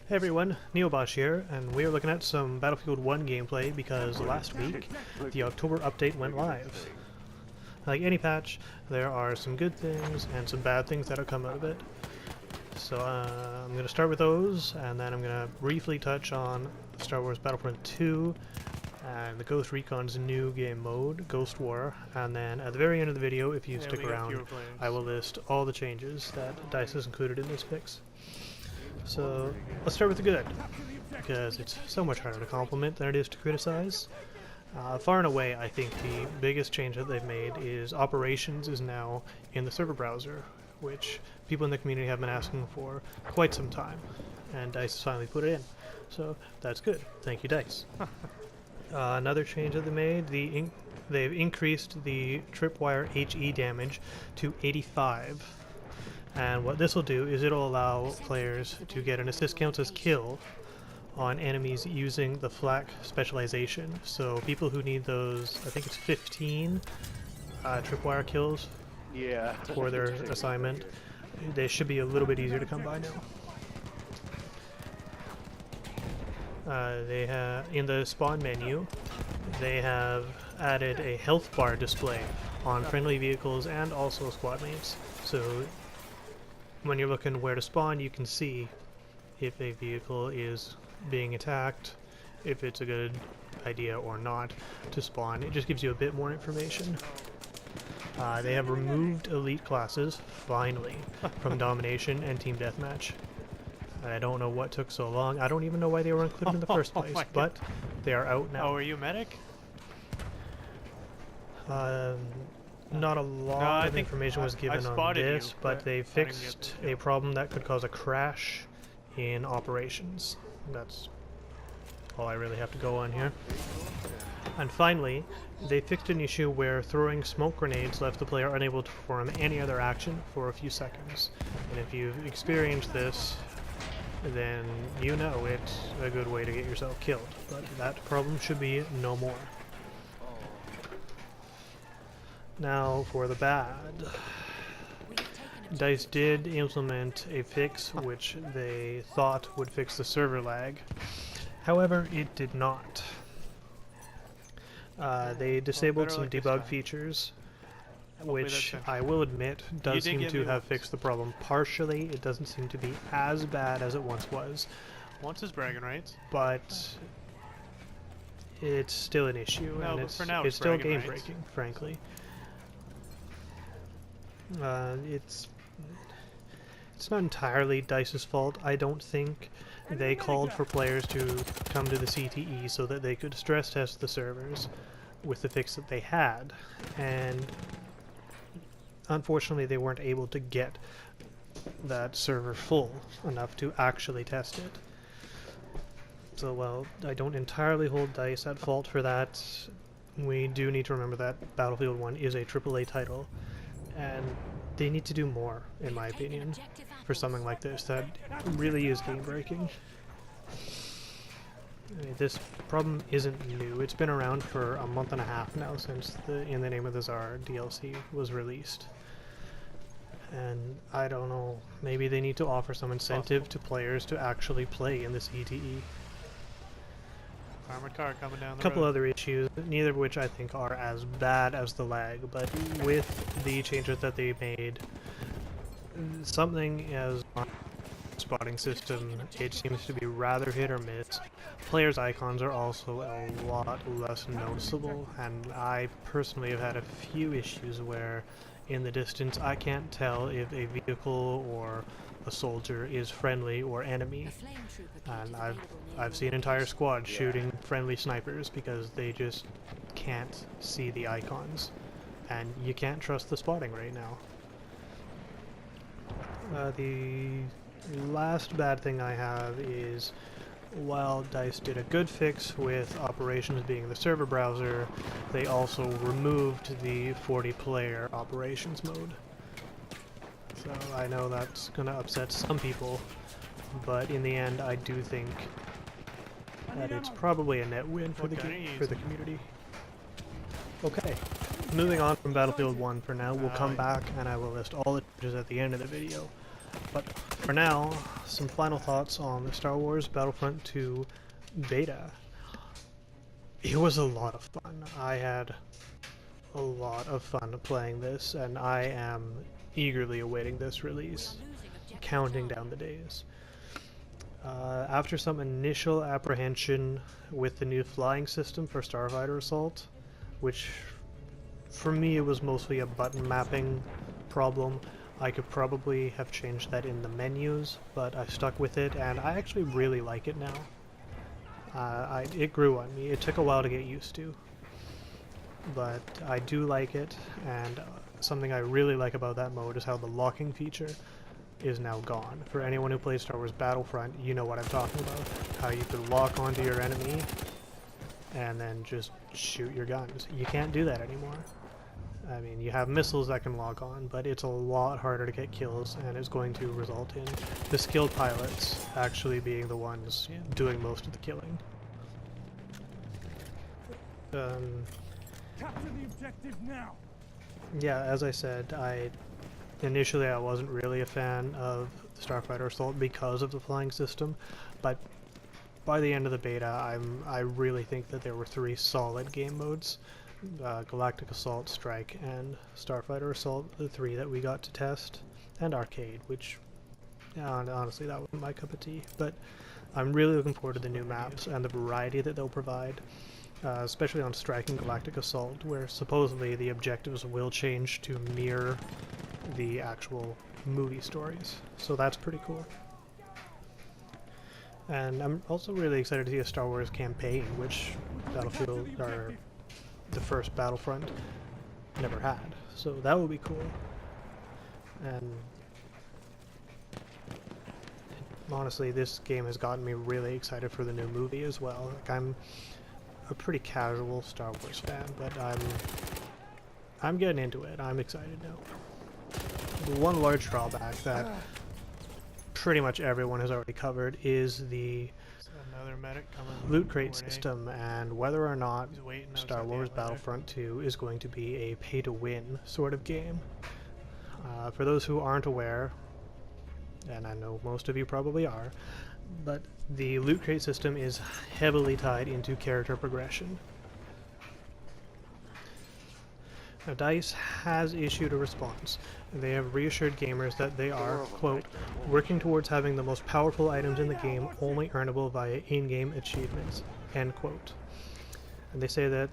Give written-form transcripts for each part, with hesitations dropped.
Hey everyone, Neobosh here, and we are looking at some Battlefield 1 gameplay because last week the October update went live. Like any patch, there are some good things and some bad things that have come out of it. So I'm going to start with those, and then I'm going to briefly touch on Star Wars Battlefront 2 and the Ghost Recon's new game mode, Ghost War, and then at the very end of the video, if you stick around, I will list all the changes that DICE has included in this fix. So let's start with the good, because it's so much harder to compliment than it is to criticize. Far and away, I think the biggest change that they've made is operations is now in the server browser, which people in the community have been asking for quite some time, and DICE has finally put it in. So that's good. Thank you, DICE. Another change that they made, they've increased the tripwire HE damage to 85. And what this will do is it'll allow players to get an assist counts as kill on enemies using the flak specialization. So people who need those, I think it's 15 tripwire kills for their assignment, they should be a little bit easier to come by now. They have in the spawn menu, they have added a health bar display on friendly vehicles and also squad mates. So when you're looking where to spawn, you can see if a vehicle is being attacked, if it's a good idea or not to spawn. It just gives you a bit more information. They have removed elite classes, finally, from Domination and Team Deathmatch. I don't know what took so long. I don't even know why they were included in the first place, but they are out now. Oh, are you a medic? Not a lot of information was given on this, but they fixed a problem that could cause a crash in operations. That's all I really have to go on here. And finally, they fixed an issue where throwing smoke grenades left the player unable to perform any other action for a few seconds. And if you've experienced this, then you know it's a good way to get yourself killed. But that problem should be no more. Now for the bad. DICE did implement a fix which they thought would fix the server lag. However, it did not. They disabled some debug features, which I will admit does seem to have fixed the problem partially. It doesn't seem to be as bad as it once was. Once is bragging rights. But it's still an issue, and it's still game-breaking, frankly. It's not entirely DICE's fault. I don't think they called for players to come to the CTE so that they could stress test the servers with the fix that they had, and unfortunately they weren't able to get that server full enough to actually test it. So while I don't entirely hold DICE at fault for that, we do need to remember that Battlefield 1 is a AAA title, and they need to do more, in my opinion, for something like this that really is game-breaking. This problem isn't new. It's been around for a month and a half now since the In the Name of the Tsar DLC was released. And I don't know, maybe they need to offer some incentive to players to actually play in the CTE. Armored car coming down the road. A couple other issues, neither of which I think are as bad as the lag, but with the changes that they made, something as spotting system, it seems to be rather hit or miss. Players' icons are also a lot less noticeable, and I personally have had a few issues where in the distance I can't tell if a vehicle or a soldier is friendly or enemy, and I've seen entire squads shooting friendly snipers because they just can't see the icons, and you can't trust the spotting right now. The last bad thing I have is, while DICE did a good fix with operations being the server browser, they also removed the 40-player operations mode. So I know that's going to upset some people, but in the end I do think that it's probably a net win for the community. Okay, moving on from Battlefield 1 for now, we'll come back and I will list all the changes at the end of the video. But for now, some final thoughts on the Star Wars Battlefront 2 beta. It was a lot of fun. I had a lot of fun playing this, and I am eagerly awaiting this release, counting down the days. After some initial apprehension with the new flying system for Starfighter Assault, which for me it was mostly a button mapping problem, I could probably have changed that in the menus, but I stuck with it and I actually really like it now. It grew on me. It took a while to get used to, but I do like it, and something I really like about that mode is how the locking feature is now gone. For anyone who plays Star Wars Battlefront, you know what I'm talking about. How you could lock onto your enemy and then just shoot your guns. You can't do that anymore. I mean, you have missiles that can lock on, but it's a lot harder to get kills, and it's going to result in the skilled pilots actually being the ones doing most of the killing. Capture the objective now. Yeah, as I said, initially I wasn't really a fan of the Starfighter Assault because of the flying system, but by the end of the beta, I really think that there were 3 solid game modes. Galactic Assault, Strike, and Starfighter Assault, the 3 that we got to test, and Arcade, which honestly that wasn't my cup of tea, but I'm really looking forward to the new maps and the variety that they'll provide, especially on Strike and Galactic Assault, where supposedly the objectives will change to mirror the actual movie stories, so that's pretty cool. And I'm also really excited to see a Star Wars campaign, which Battlefield, or the first Battlefront, never had, so that would be cool. And honestly, this game has gotten me really excited for the new movie as well. Like, I'm a pretty casual Star Wars fan, but I'm getting into it. I'm excited now. The one large drawback that pretty much everyone has already covered is the Another medic coming. loot crate system, and whether or not He's waiting Star outside the Wars elevator. Battlefront 2 is going to be a pay-to-win sort of game. For those who aren't aware, and I know most of you probably are, but the loot crate system is heavily tied into character progression. Now, DICE has issued a response, and they have reassured gamers that they are, quote, working towards having the most powerful items in the game only earnable via in-game achievements, end quote. And they say that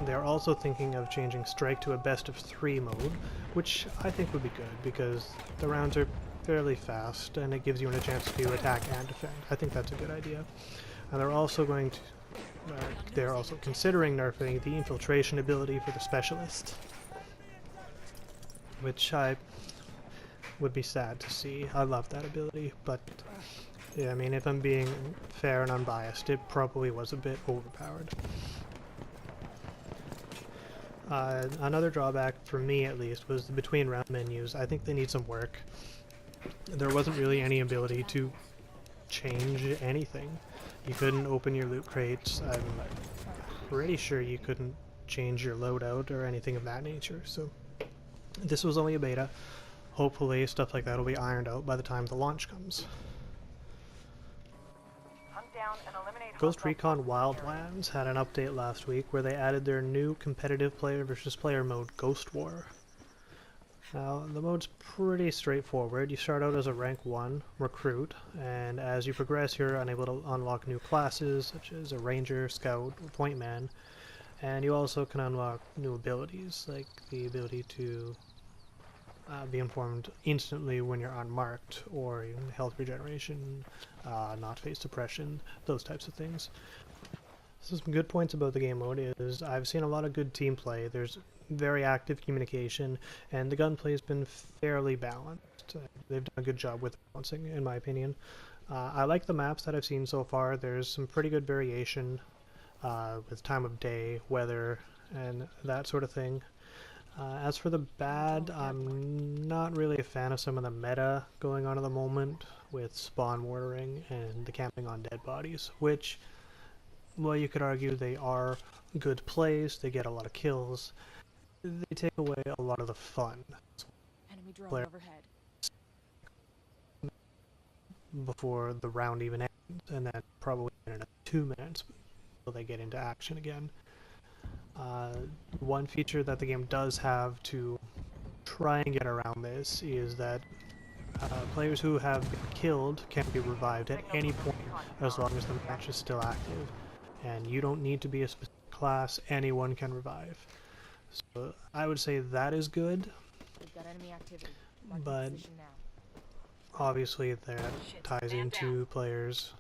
they are also thinking of changing Strike to a best-of-3 mode, which I think would be good, because the rounds are fairly fast, and it gives you a chance to attack and defend. I think that's a good idea. And they're also going to, they're also considering nerfing the infiltration ability for the specialist, which I would be sad to see. I love that ability, but yeah, I mean, if I'm being fair and unbiased, it probably was a bit overpowered. Another drawback, for me at least, was the between round menus. I think they need some work. There wasn't really any ability to change anything. You couldn't open your loot crates. I'm pretty sure you couldn't change your loadout or anything of that nature, so this was only a beta. Hopefully stuff like that will be ironed out by the time the launch comes. Ghost Recon Wildlands had an update last week where they added their new competitive player versus player mode, Ghost War. Now, the mode's pretty straightforward. You start out as a rank 1 recruit, and as you progress you're unable to unlock new classes such as a ranger, scout, or point man, and you also can unlock new abilities, like the ability to be informed instantly when you're unmarked, or health regeneration, not face suppression, those types of things. So some good points about the game mode is I've seen a lot of good team play. There's very active communication, and the gunplay has been fairly balanced. They've done a good job with balancing, in my opinion. I like the maps that I've seen so far. There's some pretty good variation with time of day, weather, and that sort of thing. As for the bad, I'm not really a fan of some of the meta going on at the moment with spawn mortaring and the camping on dead bodies, which, well, you could argue they are good plays, they get a lot of kills, they take away a lot of the fun. Enemy drone overhead. before the round even ends, and then probably in another 2 minutes until they get into action again. One feature that the game does have to try and get around this is that players who have been killed can be revived at any point as long as the match is still active. And you don't need to be a specific class, anyone can revive. So I would say that is good, but obviously that ties into players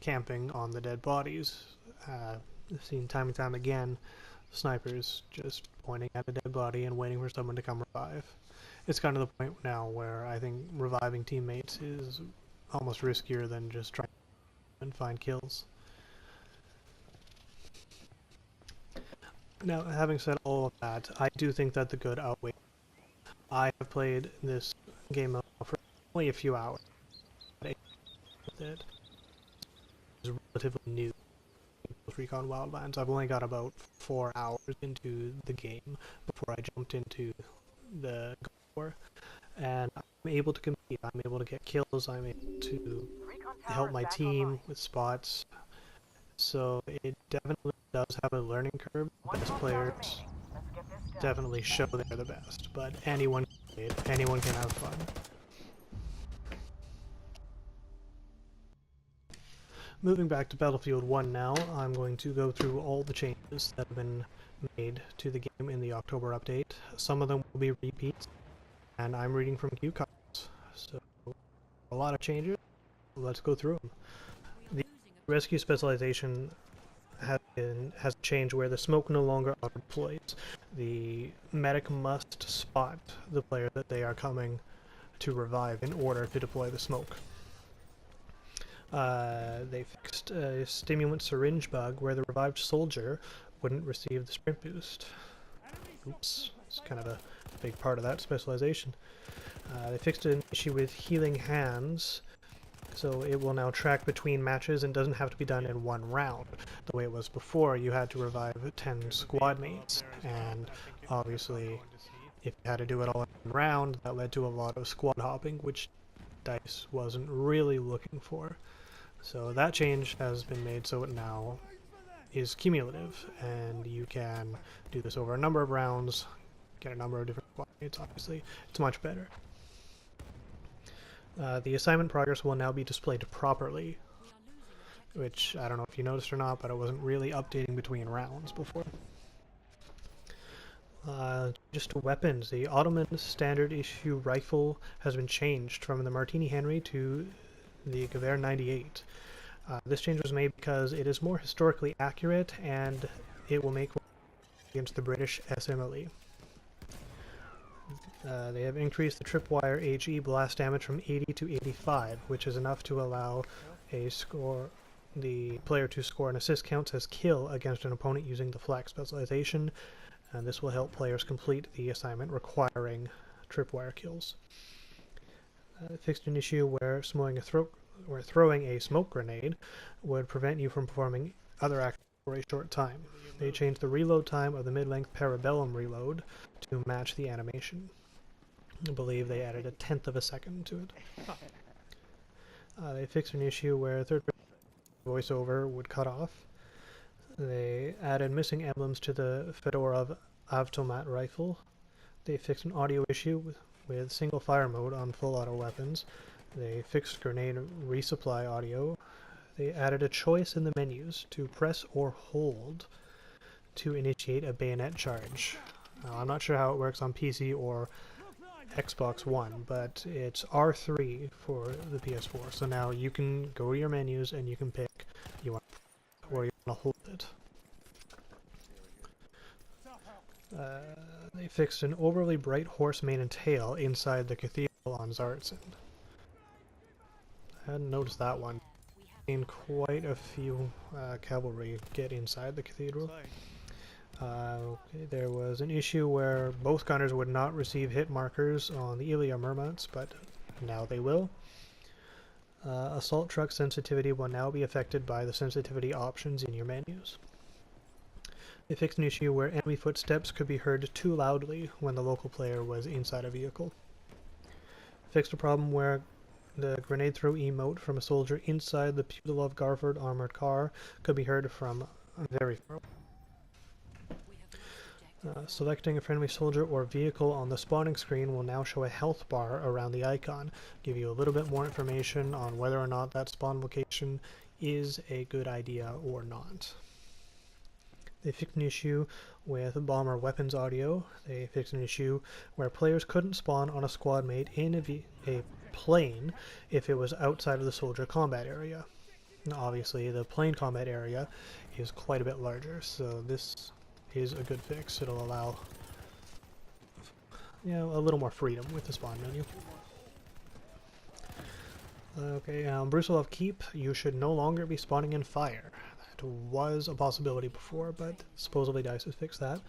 camping on the dead bodies. I've seen time and time again snipers just pointing at a dead body and waiting for someone to come revive. It's gotten to the point now where I think reviving teammates is almost riskier than just trying and find kills. Now, having said all of that, I do think that the good outweighs. I have played this game for only a few hours. It is relatively new. Ghost Recon Wildlands. I've only got about 4 hours into the game before I jumped into the war, and I'm able to compete. I'm able to get kills. I'm able to help my team with spots. So it definitely does have a learning curve. Best players definitely show they're the best, but anyone can have fun. Moving back to Battlefield 1 now, I'm going to go through all the changes that have been made to the game in the October update. Some of them will be repeats, and I'm reading from cue cards. So, a lot of changes. Let's go through them. The rescue specialization has changed where the smoke no longer auto-deploys. The medic must spot the player that they are coming to revive in order to deploy the smoke. They fixed a stimulant syringe bug where the revived soldier wouldn't receive the sprint boost. Oops, it's kind of a big part of that specialization. They fixed an issue with healing hands, so it will now track between matches and doesn't have to be done in one round. The way it was before, you had to revive 10 squad mates, and obviously if you had to do it all in one round, that led to a lot of squad hopping, which DICE wasn't really looking for. So that change has been made so it now is cumulative, and you can do this over a number of rounds, get a number of different squad mates. Obviously it's much better. The assignment progress will now be displayed properly, which I don't know if you noticed or not, but it wasn't really updating between rounds before. Just to weapons, the Ottoman standard issue rifle has been changed from the Martini Henry to the Gewehr 98. This change was made because it is more historically accurate and it will make against the British SMLE. They have increased the tripwire HE blast damage from 80 to 85, which is enough to allow the player to score an assist counts as kill against an opponent using the flak specialization, and this will help players complete the assignment requiring tripwire kills. Fixed an issue where throwing a smoke grenade would prevent you from performing other actions for a short time. They changed the reload time of the mid-length Parabellum reload to match the animation. I believe they added 1/10 of a second to it. They fixed an issue where third-person voiceover would cut off. They added missing emblems to the Fedorov Avtomat rifle. They fixed an audio issue with single fire mode on full auto weapons. They fixed grenade resupply audio. They added a choice in the menus to press or hold to initiate a bayonet charge. Now, I'm not sure how it works on PC or Xbox One, but it's R3 for the PS4. So now you can go to your menus and you can pick you want or you want to hold it. They fixed an overly bright horse mane and tail inside the cathedral on Zartsen. I hadn't noticed that one. I've seen quite a few cavalry get inside the cathedral. Okay, there was an issue where both gunners would not receive hit markers on the Ilya Murmants, but now they will. Assault truck sensitivity will now be affected by the sensitivity options in your menus. They fixed an issue where enemy footsteps could be heard too loudly when the local player was inside a vehicle. Fixed a problem where The grenade throw emote from a soldier inside the Putilov Garford armored car could be heard from very far. Selecting a friendly soldier or vehicle on the spawning screen will now show a health bar around the icon, give you a little bit more information on whether or not that spawn location is a good idea or not. They fixed an issue with bomber weapons audio. They fixed an issue where players couldn't spawn on a squad mate in a plane if it was outside of the soldier combat area. Now, obviously, the plane combat area is quite a bit larger, so this is a good fix. It'll allow, you know, a little more freedom with the spawn menu. Okay, Brusilov Keep, you should no longer be spawning in fire. That was a possibility before, but supposedly DICE has fixed that.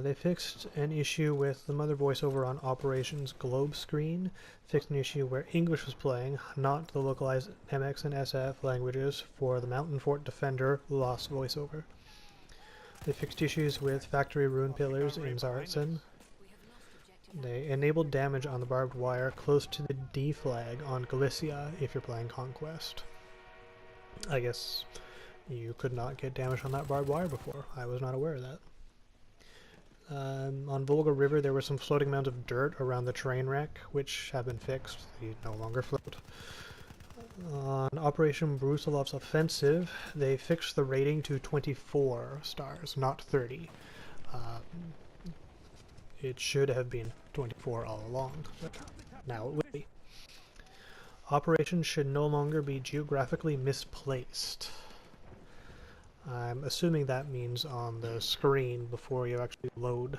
They fixed an issue with the mother voiceover on Operations Globe screen, fixed an issue where English was playing, not the localized MX and SF languages for the Mountain Fort Defender lost voiceover. They fixed issues with factory rune pillars in Tsaritsyn. They enabled damage on the barbed wire close to the D flag on Galicia if you're playing Conquest. I guess you could not get damage on that barbed wire before. I was not aware of that. On Volga River there were some floating mounds of dirt around the train wreck, which have been fixed. They no longer float. On Operation Brusilov's Offensive, they fixed the rating to 24 stars, not 30. It should have been 24 all along, but now it will be. Operations should no longer be geographically misplaced. I'm assuming that means on the screen before you actually load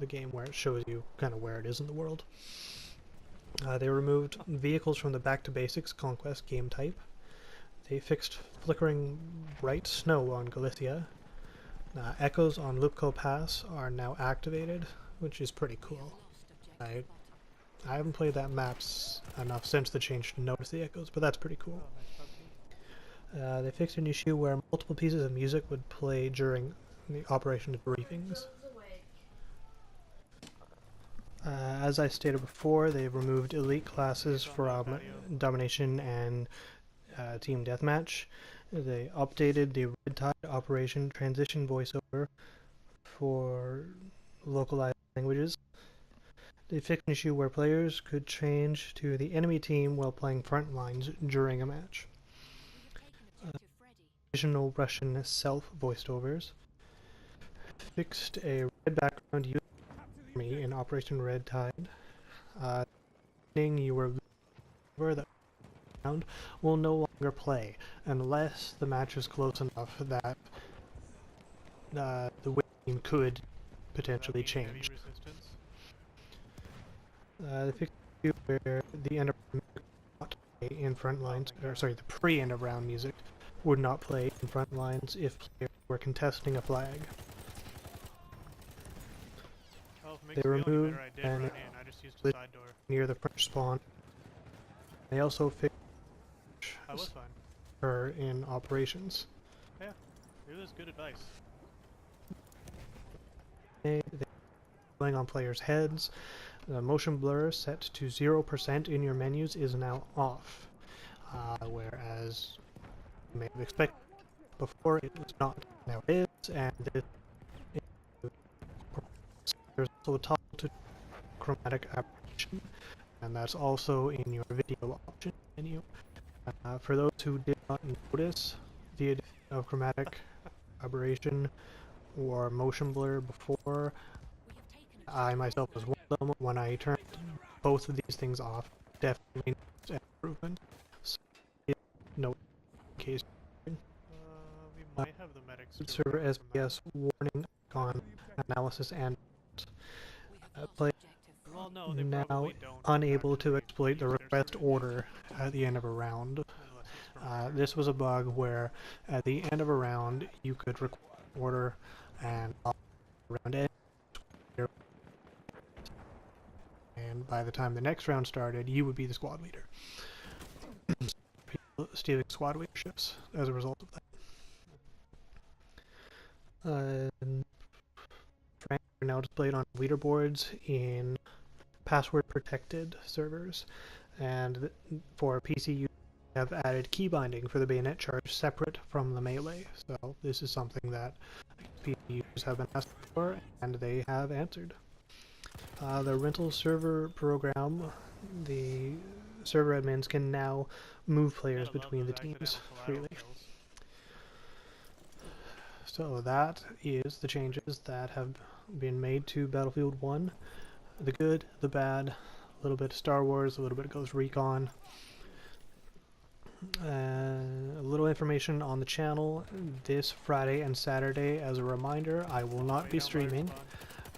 the game, where it shows you kind of where it is in the world. They removed vehicles from the Back to Basics Conquest game type. They fixed flickering bright snow on Galicia. Echoes on Lupko Pass are now activated, which is pretty cool. I haven't played that maps enough since the change to notice the echoes, but that's pretty cool. They fixed an issue where multiple pieces of music would play during the operations briefings. As I stated before, they've removed elite classes from Domination and Team Deathmatch. They updated the Red Tide Operation Transition voiceover for localized languages. They fixed an issue where players could change to the enemy team while playing front lines during a match. Additional Russian self-voiced overs. Fixed a red background in Operation Red Tide. You were over that round will no longer play unless the match is close enough that the winning team could potentially change. The fixed where the end of music not play in front lines, or sorry, the pre-end of round music would not play in front lines if players were contesting a flag. They removed and near the French spawn. They also fixed her in operations. Yeah, it was good advice. They're playing on players' heads. The motion blur set to 0% in your menus is now off, whereas you may have expected before it was not. Now it is, and there's also a toggle to chromatic aberration, and that's also in your video option menu. For those who did not notice the addition of chromatic aberration or motion blur before, I myself was one of them. When I turned both of these things off, definitely noticed an improvement. So, no case. We might have the medics. Server SPS warning icon analysis and play now unable to exploit the request order at the end of a round. This was a bug where at the end of a round you could request order and round end, and by the time the next round started you would be the squad leader. People stealing squad leaderships as a result of that. Ranks are now displayed on leaderboards in password protected servers. and for PC users, we have added key binding for the bayonet charge separate from the melee. So this is something that PC users have been asking for, and they have answered. The rental server program, the server admins can now move players between the teams freely. So that is the changes that have been made to Battlefield 1. The good, the bad, a little bit of Star Wars, a little bit of Ghost Recon. A little information on the channel this Friday and Saturday. As a reminder, I will not be streaming.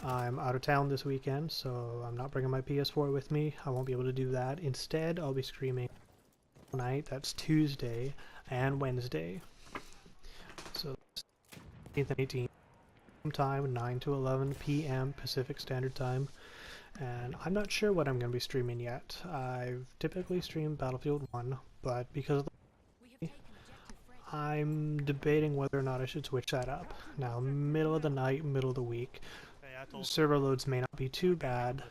I'm out of town this weekend, so I'm not bringing my PS4 with me. I won't be able to do that. Instead, I'll be streaming tonight. That's Tuesday and Wednesday. So 18th and 18th time, 9 to 11 p.m. Pacific Standard Time. And I'm not sure what I'm going to be streaming yet. I've typically streamed Battlefield 1, but because of the I'm debating whether or not I should switch that up. Now, middle of the night, middle of the week, server loads may not be too bad,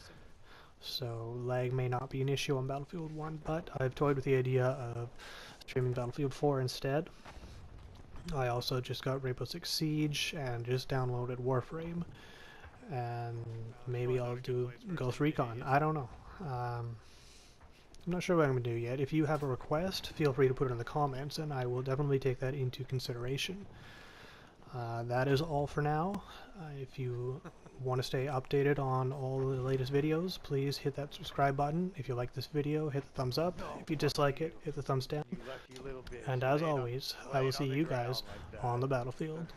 so lag may not be an issue on Battlefield 1, but I've toyed with the idea of streaming Battlefield 4 instead. I also just got Rainbow Six Siege and just downloaded Warframe, and maybe I'll do Ghost Recon. I don't know. I'm not sure what I'm going to do yet. If you have a request, feel free to put it in the comments, and I will definitely take that into consideration. That is all for now. If you want to stay updated on all the latest videos, please hit that subscribe button. If you like this video, hit the thumbs up. If you dislike it, hit the thumbs down. And as always, I will see you guys on the battlefield.